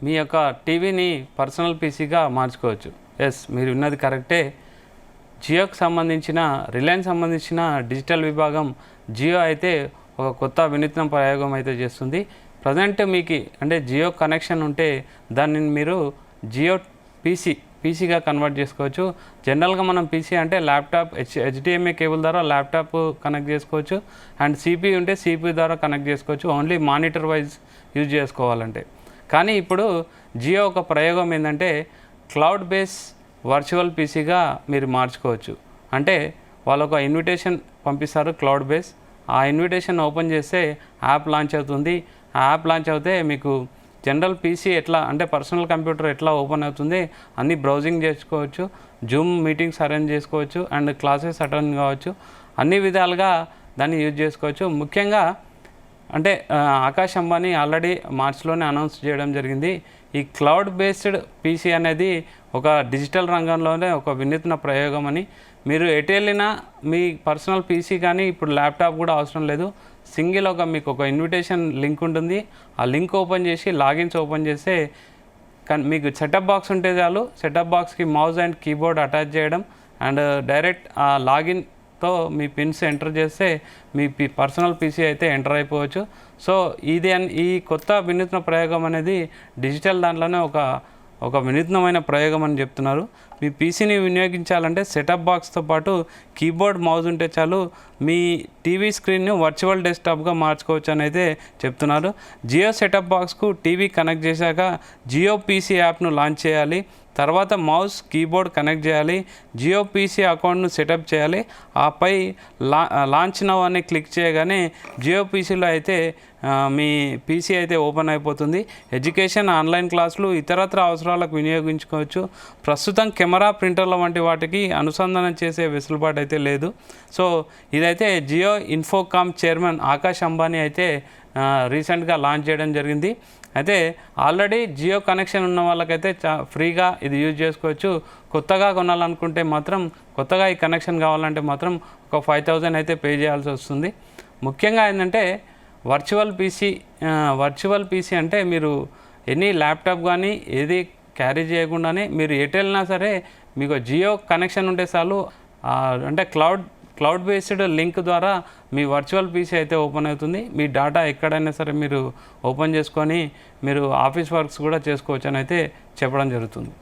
మీ యొక్క టీవీని పర్సనల్ పీసీగా మార్చుకోవచ్చు. ఎస్, మీరు విన్నది కరెక్టే. జియోకి సంబంధించిన రిలయన్స్ సంబంధించిన డిజిటల్ విభాగం జియో అయితే ఒక కొత్త వినూత్న ప్రయోగం అయితే చేస్తుంది. ప్రజెంట్ మీకు అంటే జియో కనెక్షన్ ఉంటే దాన్ని మీరు జియో పీసీగా కన్వర్ట్ చేసుకోవచ్చు. జనరల్గా మనం పీసీ అంటే ల్యాప్టాప్ హెచ్డిఎంఐ కేబుల్ ద్వారా ల్యాప్టాప్ కనెక్ట్ చేసుకోవచ్చు. అండ్ సిపియు ఉంటే సిపియు ద్వారా కనెక్ట్ చేసుకోవచ్చు. ఓన్లీ మానిటర్ వైజ్ యూజ్ చేసుకోవాలంటే. కానీ ఇప్పుడు జియో ఒక ప్రయోగం ఏంటంటే క్లౌడ్ బేస్ వర్చువల్ పీసీగా మీరు మార్చుకోవచ్చు. అంటే వాళ్ళు ఒక ఇన్విటేషన్ పంపిస్తారు క్లౌడ్ బేస్. ఆ ఇన్విటేషన్ ఓపెన్ చేస్తే యాప్ లాంచ్ అవుతుంది. ఆ యాప్ లాంచ్ అవుతే మీకు జనరల్ పీసీ ఎట్లా అంటే పర్సనల్ కంప్యూటర్ ఎట్లా ఓపెన్ అవుతుంది అన్నీ బ్రౌజింగ్ చేసుకోవచ్చు, జూమ్ మీటింగ్స్ అరేంజ్ చేసుకోవచ్చు, అండ్ క్లాసెస్ అటెండ్ కావచ్చు. అన్ని విధాలుగా దాన్ని యూజ్ చేసుకోవచ్చు. ముఖ్యంగా అంటే ఆకాష్ అంబానీ ఆల్రెడీ మార్చ్లోనే అనౌన్స్ చేయడం జరిగింది. ఈ క్లౌడ్ బేస్డ్ పీసీ అనేది ఒక డిజిటల్ రంగంలోనే ఒక వినూత్న ప్రయోగం అని. మీరు ఎటు వెళ్ళినా మీ పర్సనల్ పీసీ కానీ ఇప్పుడు ల్యాప్టాప్ కూడా అవసరం లేదు. సింగిల్ మీకు ఒక ఇన్విటేషన్ లింక్ ఉంటుంది. ఆ లింక్ ఓపెన్ చేసి లాగిన్స్ ఓపెన్ చేస్తే మీకు సెటప్ బాక్స్ ఉంటే చాలు. సెటప్ బాక్స్కి మౌస్ అండ్ కీబోర్డ్ అటాచ్ చేయడం అండ్ డైరెక్ట్ ఆ లాగిన్తో మీ పిన్స్ ఎంటర్ చేస్తే మీ పర్సనల్ పీసీ అయితే ఎంటర్ అయిపోవచ్చు. సో ఈ కొత్త వినూత్న ప్రయోగం అనేది డిజిటల్ దాంట్లోనే ఒక వినూత్నమైన ప్రయోగం అని చెప్తున్నారు. మీ పీసీని వినియోగించాలంటే సెటప్ బాక్స్తో పాటు కీబోర్డ్ మౌస్ ఉంటే చాలు మీ టీవీ స్క్రీన్ను వర్చువల్ డెస్క్టాప్గా మార్చుకోవచ్చు అని అయితే చెప్తున్నారు. జియో సెటప్ బాక్స్కు టీవీ కనెక్ట్ చేశాక జియో పీసీ యాప్ను లాంచ్ చేయాలి. తర్వాత మౌస్ కీబోర్డ్ కనెక్ట్ చేయాలి. జియో పీసీ అకౌంట్ను సెటప్ చేయాలి. ఆపై లాంచ్ నౌ అని క్లిక్ చేయగానే జియో పీసీలో అయితే మీ పీసీ అయితే ఓపెన్ అయిపోతుంది. ఎడ్యుకేషన్, ఆన్లైన్ క్లాసులు, ఇతరత్ర అవసరాలకు వినియోగించుకోవచ్చు. ప్రస్తుతం కెమెరా, ప్రింటర్ల వంటి వాటికి అనుసంధానం చేసే వెసులుబాటు అయితే లేదు. సో ఇదైతే జియో ఇన్ఫోకామ్ చైర్మన్ ఆకాష్ అంబానీ అయితే రీసెంట్గా లాంచ్ చేయడం జరిగింది. అయితే ఆల్రెడీ జియో కనెక్షన్ ఉన్న వాళ్ళకైతే ఫ్రీగా ఇది యూజ్ చేసుకోవచ్చు. కొత్తగా కొనాలనుకుంటే మాత్రం కొత్తగా ఈ కనెక్షన్ కావాలంటే మాత్రం ఒక 5,000 అయితే పే చేయాల్సి వస్తుంది. ముఖ్యంగా ఏంటంటే వర్చువల్ పీసీ అంటే మీరు ఎనీ ల్యాప్టాప్ కానీ ఏది క్యారీ చేయకుండానే మీరు ఎటు వెళ్ళినా సరే మీకు జియో కనెక్షన్ ఉంటే చాలు. అంటే క్లౌడ్ బేస్డ్ లింక్ ద్వారా మీ వర్చువల్ పీసీ అయితే ఓపెన్ అవుతుంది. మీ డేటా ఎక్కడైనా సరే మీరు ఓపెన్ చేసుకొని మీరు ఆఫీస్ వర్క్స్ కూడా చేసుకోవచ్చు అని అయితే చెప్పడం జరుగుతుంది.